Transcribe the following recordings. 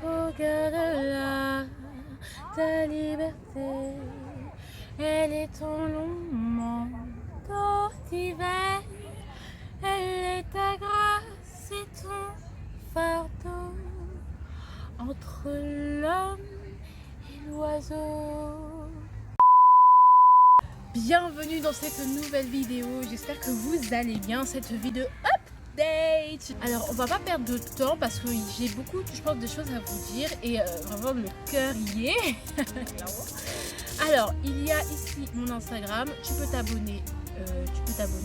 Regarde-la, ta liberté, elle est ton long manteau d'hiver, elle est ta grâce et ton fardeau, entre l'homme et l'oiseau. Bienvenue dans cette nouvelle vidéo, j'espère que vous allez bien, cette vidéo update. Alors on va pas perdre de temps parce que j'ai beaucoup, je pense, de choses à vous dire et vraiment le cœur y est. Alors il y a ici mon Instagram, tu peux t'abonner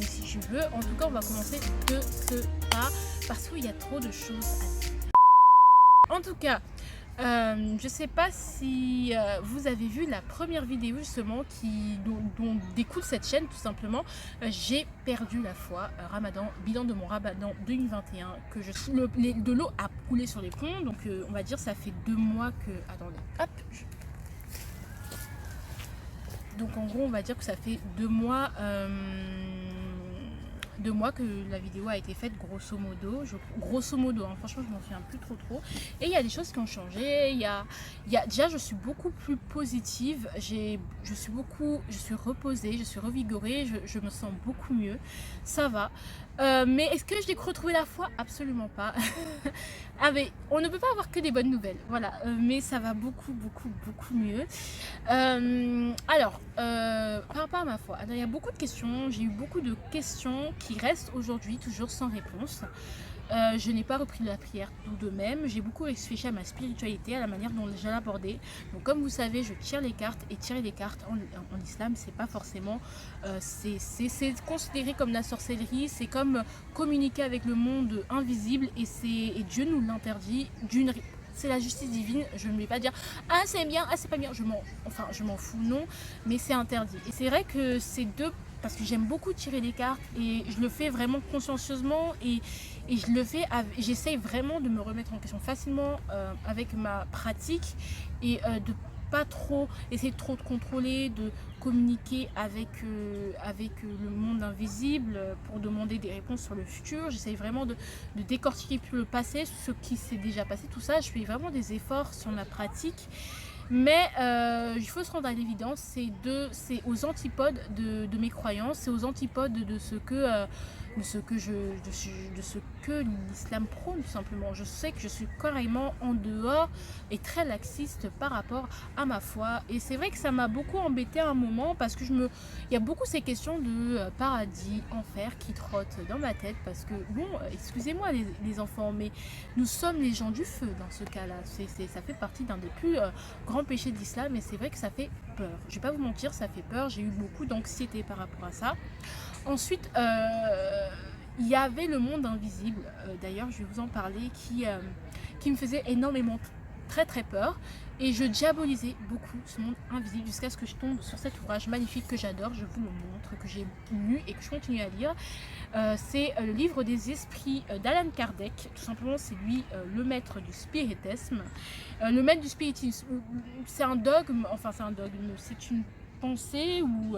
si tu veux. En tout cas on va commencer de ce pas parce qu'il y a trop de choses à dire. En tout cas, je sais pas si vous avez vu la première vidéo justement dont découle cette chaîne tout simplement. J'ai perdu la foi, Ramadan, bilan de mon Ramadan 2021, que de l'eau a coulé sur les ponts, donc on va dire ça fait 2 mois que... Attendez, hop Donc en gros on va dire que ça fait 2 mois... 2 mois que la vidéo a été faite, grosso modo, hein, franchement je m'en souviens plus trop, et il y a des choses qui ont changé. Déjà je suis beaucoup plus positive, je suis reposée, je suis revigorée, je me sens beaucoup mieux, ça va. Mais est-ce que j'ai retrouvé la foi? Absolument pas. Ah mais on ne peut pas avoir que des bonnes nouvelles, voilà, mais ça va beaucoup mieux. Alors par rapport à ma foi, il y a beaucoup de questions, j'ai eu beaucoup de questions qui restent aujourd'hui toujours sans réponse. Je n'ai pas repris la prière tout de même, j'ai beaucoup réfléchi à ma spiritualité, à la manière dont je l'abordais. Donc comme vous savez, je tire les cartes, et tirer les cartes en islam, c'est pas forcément, c'est considéré comme la sorcellerie, c'est comme communiquer avec le monde invisible, et Dieu nous l'interdit c'est la justice divine. Je ne vais pas dire ah c'est bien, ah c'est pas bien, je m'en fous, non, mais c'est interdit. Et c'est vrai que c'est parce que j'aime beaucoup tirer les cartes et je le fais vraiment consciencieusement, et j'essaye vraiment de me remettre en question facilement avec ma pratique, et de pas trop essayer de contrôler, de communiquer avec le monde invisible pour demander des réponses sur le futur. J'essaye vraiment de décortiquer plus le passé, ce qui s'est déjà passé, tout ça. Je fais vraiment des efforts sur ma pratique. Mais il faut se rendre à l'évidence, c'est aux antipodes de mes croyances, c'est aux antipodes de ce que l'islam prône tout simplement. Je sais que je suis carrément en dehors et très laxiste par rapport à ma foi, et c'est vrai que ça m'a beaucoup embêté à un moment parce que il y a beaucoup ces questions de paradis, enfer qui trottent dans ma tête, parce que bon, excusez-moi les enfants, mais nous sommes les gens du feu dans ce cas-là. Ça fait partie d'un des plus grands péchés de l'islam, et c'est vrai que ça fait peur. Je vais pas vous mentir, ça fait peur. J'ai eu beaucoup d'anxiété par rapport à ça. Ensuite, il y avait le monde invisible, d'ailleurs je vais vous en parler, qui me faisait énormément très peur, et je diabolisais beaucoup ce monde invisible jusqu'à ce que je tombe sur cet ouvrage magnifique que j'adore, je vous le montre, que j'ai lu et que je continue à lire. C'est le livre des esprits d'Alan Kardec, tout simplement. C'est lui le maître du spiritisme. Le maître du spiritisme, c'est un dogme, c'est une pensée où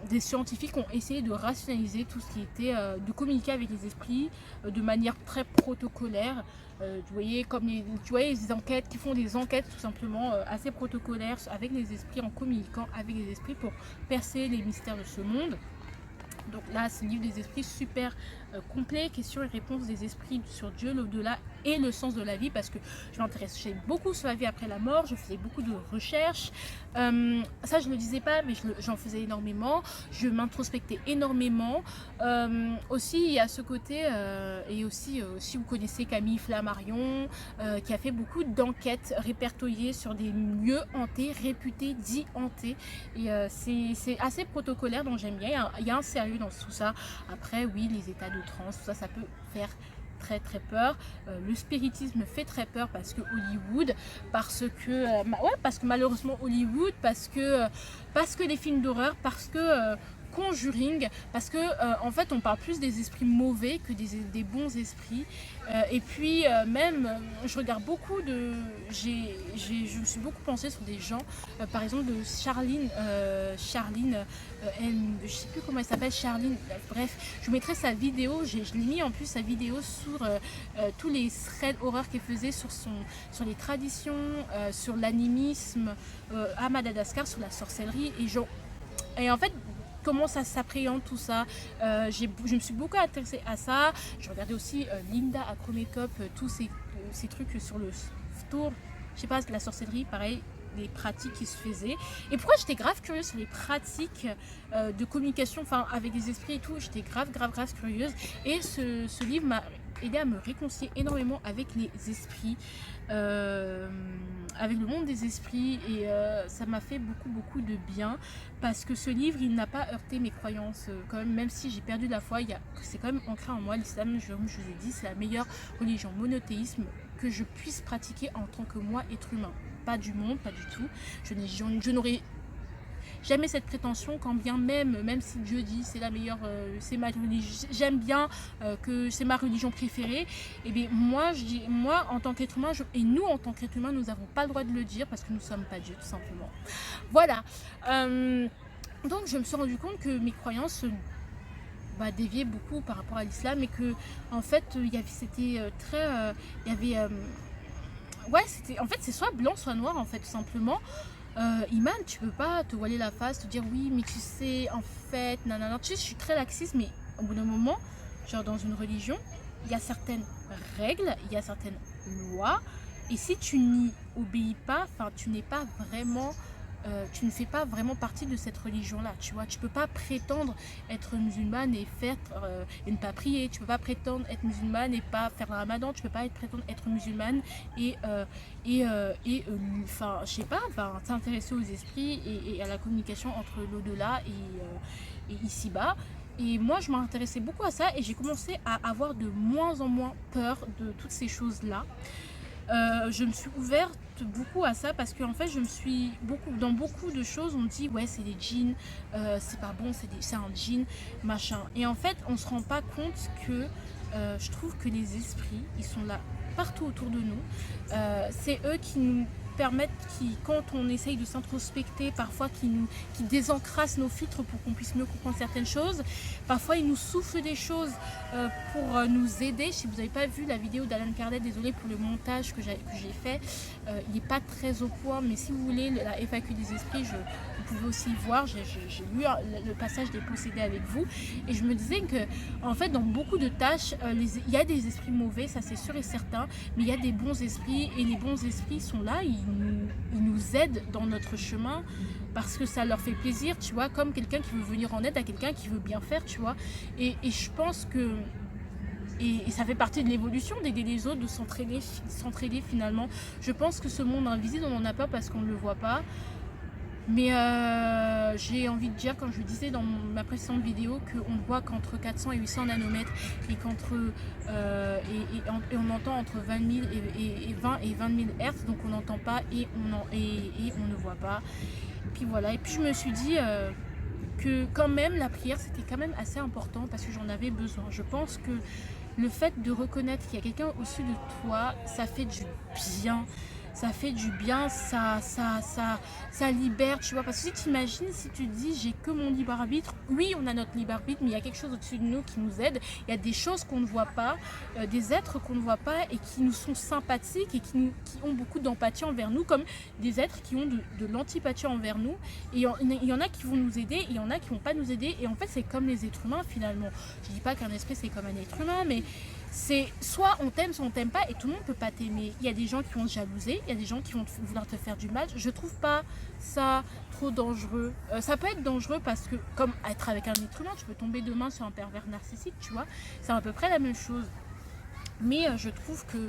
des scientifiques ont essayé de rationaliser tout ce qui était de communiquer avec les esprits de manière très protocolaire. Tu voyais les enquêtes, qui font des enquêtes tout simplement assez protocolaires avec les esprits, en communiquant avec les esprits pour percer les mystères de ce monde. Donc là, c'est le livre des esprits, super complet, questions et réponses des esprits sur Dieu, l'au-delà et le sens de la vie, parce que je m'intéressais beaucoup sur la vie après la mort, je faisais beaucoup de recherches. Ça, je ne le disais pas, mais j'en faisais énormément, je m'introspectais énormément. Aussi, il y a ce côté, et aussi, si vous connaissez Camille Flammarion, qui a fait beaucoup d'enquêtes répertoriées sur des lieux hantés, réputés, dits hantés. Et c'est assez protocolaire, donc j'aime bien. Il y a un sérieux dans tout ça. Après, oui, les états de transe, tout ça, ça peut faire très peur. Le spiritisme fait très peur parce que Hollywood, parce que malheureusement Hollywood, parce que les films d'horreur, parce que Conjuring, parce que en fait on parle plus des esprits mauvais que des bons esprits. Et puis même je regarde beaucoup de je me suis beaucoup pensée sur des gens, par exemple de Charline, je sais plus comment elle s'appelle, Charline, bref, je mettrai sa vidéo, je l'ai mis en plus sa vidéo sur tous les threads horreur qu'elle faisait sur les traditions, sur l'animisme à Madagascar, sur la sorcellerie et en fait comment ça s'appréhende tout ça. Je me suis beaucoup intéressée à ça. Je regardais aussi Linda Acro Makeup, tous ces trucs sur le tour, je sais pas, la sorcellerie, pareil, les pratiques qui se faisaient. Et pourquoi j'étais grave curieuse sur les pratiques de communication, enfin avec des esprits et tout, j'étais grave curieuse. Et ce livre m'a aidé à me réconcilier énormément avec les esprits, avec le monde des esprits, et ça m'a fait beaucoup de bien, parce que ce livre il n'a pas heurté mes croyances quand même si j'ai perdu la foi. C'est quand même ancré en moi. L'islam, je vous ai dit, c'est la meilleure religion monothéisme que je puisse pratiquer en tant que moi être humain, pas du monde, pas du tout. Je n'aurais jamais cette prétention, quand bien même si Dieu dit c'est la meilleure, c'est ma religion, j'aime bien que c'est ma religion préférée, et bien moi je dis, moi en tant qu'être humain, et nous en tant qu'être humain, nous n'avons pas le droit de le dire parce que nous ne sommes pas Dieu, tout simplement. Voilà. Donc je me suis rendu compte que mes croyances déviaient beaucoup par rapport à l'islam, et que en fait c'était très ouais, c'était en fait c'est soit blanc soit noir, en fait, tout simplement. Iman, tu peux pas te voiler la face, te dire oui mais tu sais en fait nanana. Tu sais, je suis très laxiste, mais au bout d'un moment, genre dans une religion, il y a certaines règles, il y a certaines lois, et si tu n'y obéis pas, enfin tu n'es pas vraiment tu ne fais pas vraiment partie de cette religion-là, tu vois. Tu peux pas prétendre être musulmane et et ne pas prier. Tu peux pas prétendre être musulmane et pas faire le ramadan. Tu peux pas prétendre être musulmane et enfin, je sais pas, t'intéresser aux esprits et à la communication entre l'au-delà et ici-bas. Et moi, je m'intéressais beaucoup à ça, et j'ai commencé à avoir de moins en moins peur de toutes ces choses-là. Je me suis ouverte beaucoup à ça, parce qu'en fait dans beaucoup de choses on dit ouais c'est des djinns, c'est pas bon, c'est un djinn machin, et en fait on se rend pas compte que je trouve que les esprits ils sont là partout autour de nous. C'est eux qui nous permettent, quand on essaye de s'introspecter, parfois qui désencrassent nos filtres pour qu'on puisse mieux comprendre certaines choses. Parfois ils nous soufflent des choses pour nous aider. Si vous n'avez pas vu la vidéo d'Alan Kardec, désolé pour le montage que j'ai fait, il n'est pas très au point, mais si vous voulez la FAQ des esprits, vous pouvez aussi voir. J'ai lu le passage des possédés avec vous, et je me disais que en fait dans beaucoup de tâches il y a des esprits mauvais, ça c'est sûr et certain, mais il y a des bons esprits, et les bons esprits sont là, ils nous aident dans notre chemin parce que ça leur fait plaisir, tu vois, comme quelqu'un qui veut venir en aide à quelqu'un qui veut bien faire, tu vois. Et je pense que et ça fait partie de l'évolution d'aider les autres, de s'entraider finalement. Je pense que ce monde invisible, on n'en a pas parce qu'on ne le voit pas. Mais j'ai envie de dire, comme je le disais dans ma précédente vidéo, qu'on ne voit qu'entre 400 et 800 nanomètres, et on entend entre 20 000 et 20 000 Hertz, donc on n'entend pas et on ne voit pas. Puis voilà, et puis je me suis dit que quand même la prière c'était quand même assez important, parce que j'en avais besoin. Je pense que le fait de reconnaître qu'il y a quelqu'un au-dessus de toi, ça fait du bien. Ça fait du bien, ça libère, tu vois. Parce que si tu imagines, si tu te dis j'ai que mon libre arbitre, oui on a notre libre arbitre, mais il y a quelque chose au-dessus de nous qui nous aide. Il y a des choses qu'on ne voit pas, des êtres qu'on ne voit pas et qui nous sont sympathiques et qui ont beaucoup d'empathie envers nous, comme des êtres qui ont de l'antipathie envers nous. Et il y en a qui vont nous aider, et il y en a qui vont pas nous aider. Et en fait c'est comme les êtres humains finalement. Je dis pas qu'un esprit c'est comme un être humain, mais c'est soit on t'aime, soit on t'aime pas, et tout le monde peut pas t'aimer. Il y a des gens qui vont te jalouser, il y a des gens qui vont vouloir te faire du mal. Je trouve pas ça trop dangereux. Ça peut être dangereux parce que, comme être avec un être humain, tu peux tomber demain sur un pervers narcissique, tu vois. C'est à peu près la même chose. Mais je trouve que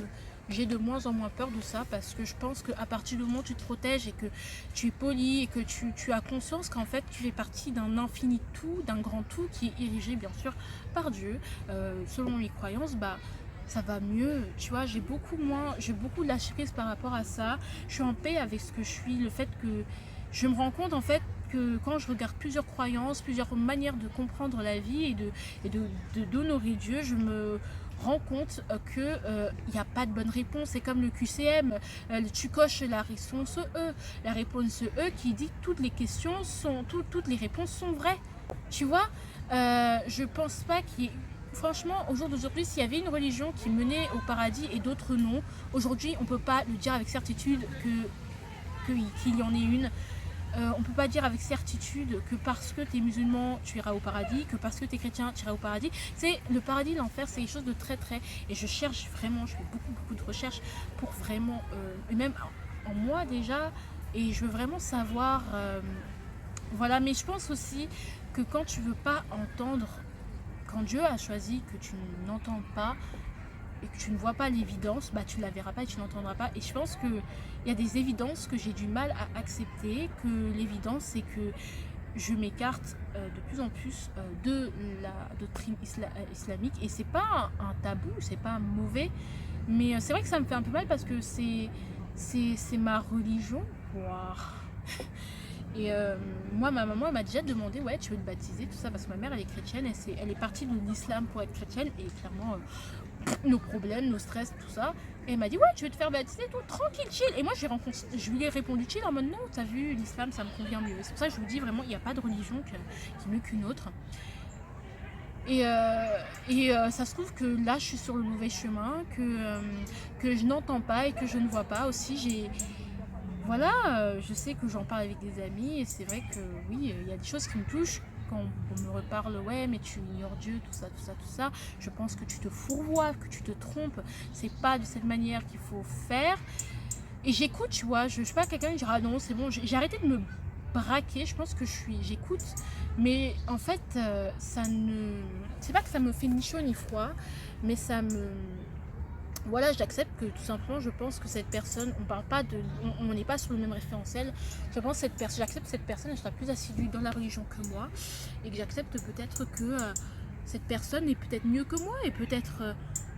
j'ai de moins en moins peur de ça, parce que je pense qu'à partir du moment où tu te protèges et que tu es poli et que tu as conscience qu'en fait tu fais partie d'un infini tout, d'un grand tout qui est érigé bien sûr par Dieu, selon mes croyances, ça va mieux, tu vois. J'ai beaucoup lâché prise par rapport à ça. Je suis en paix avec ce que je suis, le fait que je me rends compte en fait que quand je regarde plusieurs croyances, plusieurs manières de comprendre la vie d'honorer Dieu, je me rends compte que il n'y a pas de bonne réponse. C'est comme le QCM, tu coches la réponse E, qui dit toutes les questions sont, toutes les réponses sont vraies. Tu vois, je pense pas qu'il y ait... Franchement, au jour d'aujourd'hui, s'il y avait une religion qui menait au paradis et d'autres non, aujourd'hui, on ne peut pas le dire avec certitude qu'il y en ait une. On ne peut pas dire avec certitude que parce que tu es musulman, tu iras au paradis, que parce que tu es chrétien, tu iras au paradis. C'est le paradis, l'enfer, c'est quelque chose de très très... Et je cherche vraiment, je fais beaucoup de recherches pour vraiment... et même en moi déjà, et je veux vraiment savoir... voilà, mais je pense aussi que quand tu veux pas entendre... Quand Dieu a choisi que tu n'entends pas et que tu ne vois pas l'évidence, bah tu ne la verras pas et tu n'entendras pas. Et je pense qu'il y a des évidences que j'ai du mal à accepter, que l'évidence c'est que je m'écarte de plus en plus de la doctrine islamique. Et c'est pas un tabou, c'est pas mauvais, mais c'est vrai que ça me fait un peu mal parce que c'est ma religion, quoi. Et moi, ma maman, elle m'a déjà demandé, ouais, tu veux te baptiser, tout ça, parce que ma mère, elle est chrétienne, elle est partie de l'islam pour être chrétienne, et clairement, nos problèmes, nos stress, tout ça. Et elle m'a dit, ouais, tu veux te faire baptiser, tout, tranquille, chill. Et moi, je lui ai répondu chill en mode, non, t'as vu, l'islam, ça me convient mieux. C'est pour ça que je vous dis vraiment, il n'y a pas de religion qui est mieux qu'une autre. Et ça se trouve que là, je suis sur le mauvais chemin, que je n'entends pas et que je ne vois pas. Aussi, voilà, je sais que j'en parle avec des amis et c'est vrai que oui, il y a des choses qui me touchent quand on me reparle, ouais, mais tu ignores Dieu, tout ça, tout ça, tout ça. Je pense que tu te fourvoies, que tu te trompes. C'est pas de cette manière qu'il faut faire. Et j'écoute, tu vois, je suis pas quelqu'un qui dira, ah non, c'est bon, j'ai arrêté de me braquer. Je pense que j'écoute, mais en fait, c'est pas que ça me fait ni chaud ni froid, mais voilà, j'accepte que tout simplement, je pense que cette personne, on parle pas de, on n'est pas sur le même référentiel. Je pense que j'accepte que cette personne, elle sera plus assidue dans la religion que moi, et que j'accepte peut-être que cette personne est peut-être mieux que moi, et peut-être,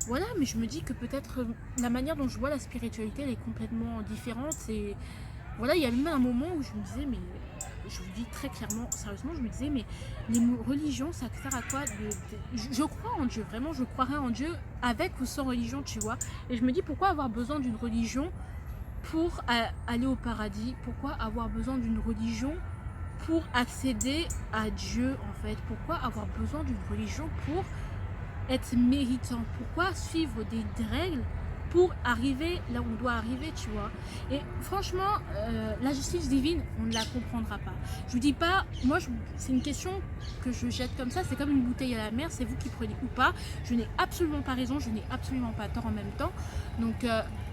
voilà, mais je me dis que peut-être la manière dont je vois la spiritualité, elle est complètement différente. Et voilà, il y a même un moment où je me disais, mais je vous dis très clairement, sérieusement, je me disais, mais les religions, ça sert à quoi je crois en Dieu, vraiment, je croirais en Dieu avec ou sans religion, tu vois. Et je me dis, pourquoi avoir besoin d'une religion pour aller au paradis? Pourquoi avoir besoin d'une religion pour accéder à Dieu, en fait? Pourquoi avoir besoin d'une religion pour être méritant? Pourquoi suivre des règles pour arriver là où on doit arriver, tu vois? Et franchement, la justice divine, on ne la comprendra pas. Je vous dis pas, moi, c'est une question que je jette comme ça, c'est comme une bouteille à la mer, c'est vous qui prenez ou pas. Je n'ai absolument pas raison, je n'ai absolument pas tort en même temps. Donc,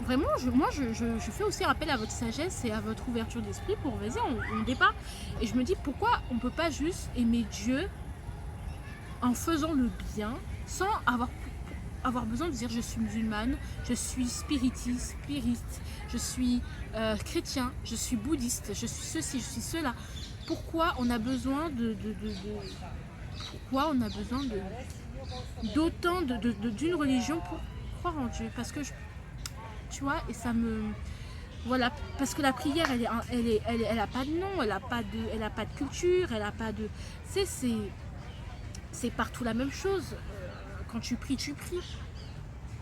vraiment, je fais aussi appel à votre sagesse et à votre ouverture d'esprit pour, vas-y, on débat. Et je me dis, pourquoi on ne peut pas juste aimer Dieu en faisant le bien, sans avoir besoin de dire je suis musulmane, je suis spirite, je suis chrétien, je suis bouddhiste, je suis ceci, je suis cela. Pourquoi on a besoin d'autant d'une religion pour croire en Dieu? Parce que tu vois, et ça me... Voilà, parce que la prière, elle a pas de nom, elle a pas de culture, elle a pas de... C'est partout la même chose. Quand tu pries, tu pries.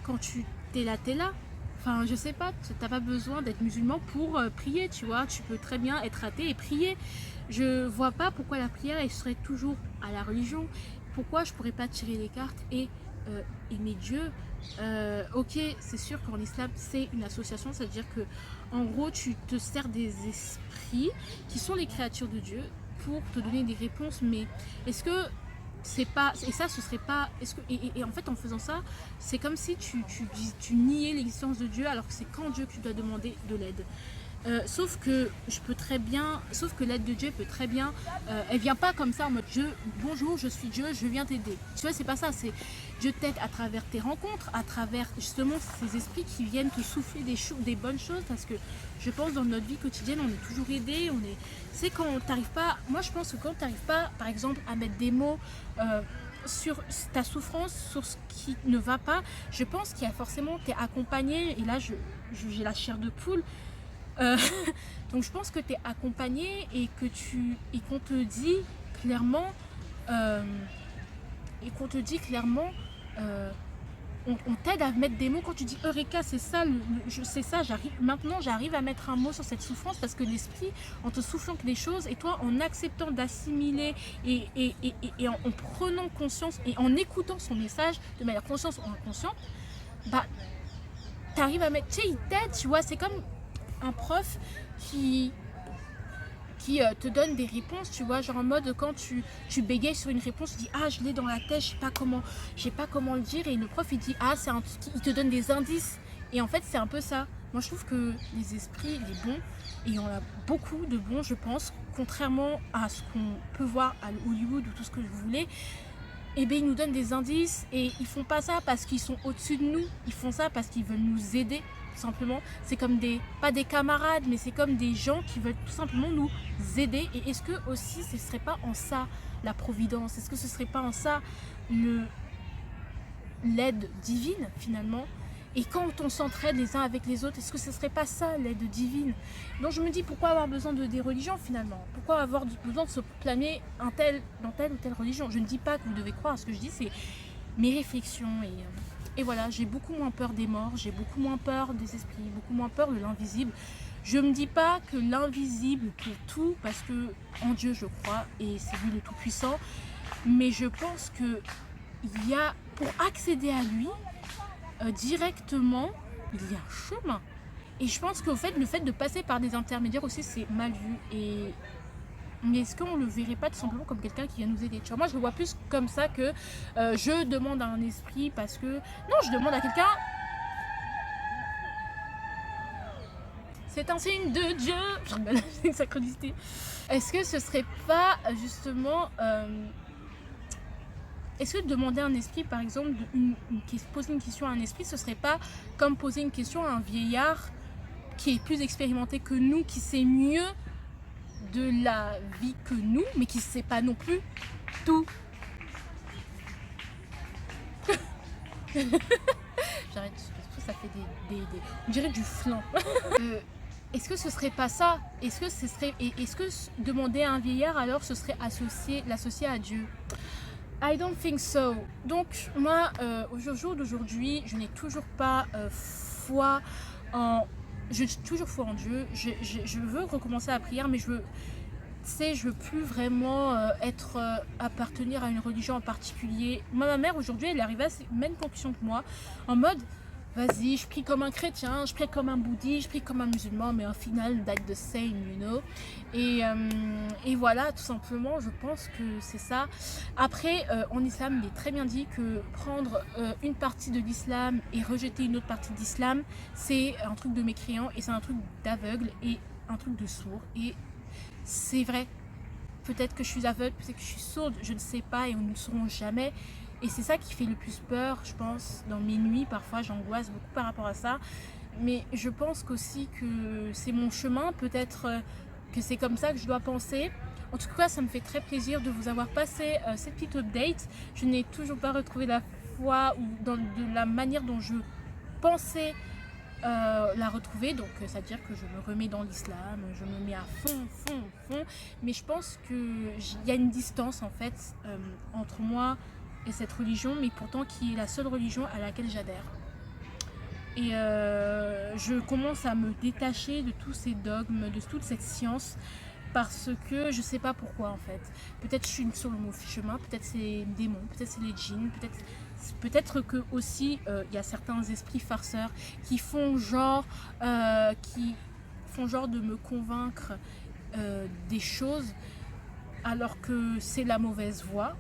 Quand tu t'es là, t'es là. Enfin, je sais pas, t'as pas besoin d'être musulman pour prier, tu vois. Tu peux très bien être athée et prier. Je vois pas pourquoi la prière, elle serait toujours à la religion. Pourquoi je pourrais pas tirer les cartes et aimer Dieu? Ok, c'est sûr qu'en islam, c'est une association, c'est-à-dire que, en gros, tu te sers des esprits qui sont les créatures de Dieu pour te donner des réponses, mais est-ce que c'est pas, et ça ce serait pas, est-ce que, et en fait en faisant ça, c'est comme si tu niais l'existence de Dieu, alors que c'est qu'en Dieu que tu dois demander de l'aide. Sauf que l'aide de Dieu peut très bien, elle vient pas comme ça en mode bonjour, je suis Dieu, je viens t'aider. Tu vois, c'est pas ça, c'est Dieu t'aide à travers tes rencontres, à travers justement ces esprits qui viennent te souffler des bonnes choses, parce que je pense dans notre vie quotidienne, on est toujours aidé, c'est quand t'arrives pas, moi je pense que quand t'arrives pas, par exemple, à mettre des mots sur ta souffrance, sur ce qui ne va pas, je pense qu'il y a forcément, t'es accompagné, et là j'ai la chair de poule. Euh, donc je pense que tu es accompagné et qu'on te dit clairement, euh, euh, on t'aide à mettre des mots quand tu dis Eureka, c'est ça, c'est ça, j'arrive à mettre un mot sur cette souffrance parce que l'esprit, en te soufflant que des choses et toi en acceptant d'assimiler et en prenant conscience et en écoutant son message de manière consciente ou inconsciente, bah t'arrives à mettre, tu sais, il t'aide, tu vois, c'est comme un prof qui te donne des réponses, tu vois, genre en mode quand tu bégayes sur une réponse, tu dis ah je l'ai dans la tête, je sais pas comment le dire, et le prof il dit ah il te donne des indices, et en fait c'est un peu ça. Moi je trouve que les esprits, les bons, et il y en a beaucoup de bons je pense, contrairement à ce qu'on peut voir à Hollywood ou tout ce que vous voulez, et bien ils nous donnent des indices et ils font pas ça parce qu'ils sont au-dessus de nous, ils font ça parce qu'ils veulent nous aider tout simplement. C'est comme pas des camarades, mais c'est comme des gens qui veulent tout simplement nous aider. Et est-ce que aussi ce serait pas en ça la providence? Est-ce que ce serait pas en ça l'aide divine finalement? Et quand on s'entraide les uns avec les autres, est-ce que ce serait pas ça l'aide divine? Donc je me dis, pourquoi avoir besoin des religions finalement? Pourquoi avoir besoin de se proclamer dans telle ou telle religion? Je ne dis pas que vous devez croire, ce que je dis c'est mes réflexions. Et voilà, j'ai beaucoup moins peur des morts, j'ai beaucoup moins peur des esprits, beaucoup moins peur de l'invisible. Je ne me dis pas que l'invisible peut tout, parce que en Dieu je crois, et c'est lui le Tout-Puissant, mais je pense que pour accéder à lui, directement, il y a un chemin. Et je pense qu'au fait, le fait de passer par des intermédiaires aussi, c'est mal vu. Mais est-ce qu'on ne le verrait pas tout simplement comme quelqu'un qui vient nous aider? Tu vois, moi, je le vois plus comme ça que je demande à un esprit parce que... Non, je demande à quelqu'un... C'est un signe de Dieu. Je rigole, c'est une synchronicité. Est-ce que ce serait pas justement... Est-ce que demander à un esprit, par exemple, poser une question à un esprit, ce serait pas comme poser une question à un vieillard qui est plus expérimenté que nous, qui sait mieux de la vie que nous, mais qui ne sait pas non plus tout? J'arrête, ça fait on dirait du flan. Est-ce que ce serait pas ça? Est-ce que demander à un vieillard, alors ce serait l'associer à Dieu? I don't think so. Donc moi, au jour d'aujourd'hui, je n'ai toujours pas foi en... J'ai toujours foi en Dieu. Je veux recommencer la prière, mais je veux plus vraiment appartenir à une religion en particulier. Moi, ma mère aujourd'hui, elle est arrivée à la même conclusion que moi, en mode vas-y, je prie comme un chrétien, je prie comme un bouddhiste, je prie comme un musulman, mais au final, that's the same, you know. Et voilà, tout simplement, je pense que c'est ça. Après, en islam, il est très bien dit que prendre une partie de l'islam et rejeter une autre partie de l'islam, c'est un truc de mécréant et c'est un truc d'aveugle et un truc de sourd. Et c'est vrai. Peut-être que je suis aveugle, peut-être que je suis sourde, je ne sais pas et on ne le saurons jamais. Et c'est ça qui fait le plus peur, je pense, dans mes nuits. Parfois, j'angoisse beaucoup par rapport à ça. Mais je pense qu'aussi que c'est mon chemin. Peut-être que c'est comme ça que je dois penser. En tout cas, ça me fait très plaisir de vous avoir passé cette petite update. Je n'ai toujours pas retrouvé la foi ou de la manière dont je pensais la retrouver. Donc, ça veut dire que je me remets dans l'islam. Je me mets à fond. Mais je pense qu'il y a une distance, en fait, entre moi et cette religion, mais pourtant qui est la seule religion à laquelle j'adhère. Et je commence à me détacher de tous ces dogmes, de toute cette science, parce que je sais pas pourquoi en fait. Peut-être je suis sur le mauvais chemin, peut-être c'est les démons, peut-être c'est les djinns, peut-être que aussi il y a certains esprits farceurs qui font genre de me convaincre des choses alors que c'est la mauvaise voie.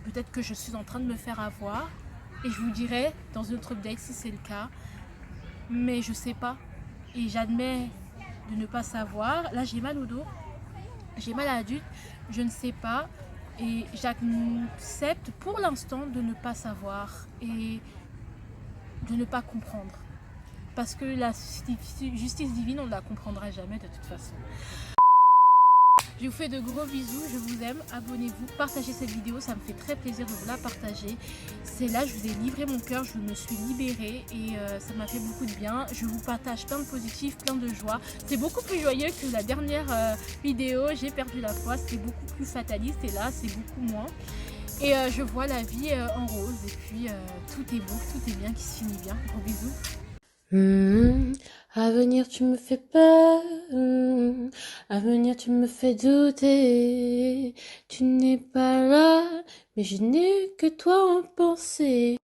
Peut-être que je suis en train de me faire avoir et je vous dirai dans une autre update si c'est le cas, mais je sais pas et j'admets de ne pas savoir. Là j'ai mal au dos, j'ai mal à la nuque, je ne sais pas et j'accepte pour l'instant de ne pas savoir et de ne pas comprendre parce que la justice divine on ne la comprendra jamais de toute façon. Je vous fais de gros bisous, je vous aime, abonnez-vous, partagez cette vidéo, ça me fait très plaisir de vous la partager. C'est là, je vous ai livré mon cœur, je me suis libérée et ça m'a fait beaucoup de bien. Je vous partage plein de positifs, plein de joie. C'est beaucoup plus joyeux que la dernière vidéo, j'ai perdu la foi, c'était beaucoup plus fataliste et là c'est beaucoup moins. Et je vois la vie en rose et puis tout est beau, tout est bien qui se finit bien. Gros bisous. À venir tu me fais peur, à venir tu me fais douter, tu n'es pas là, mais je n'ai que toi en pensée.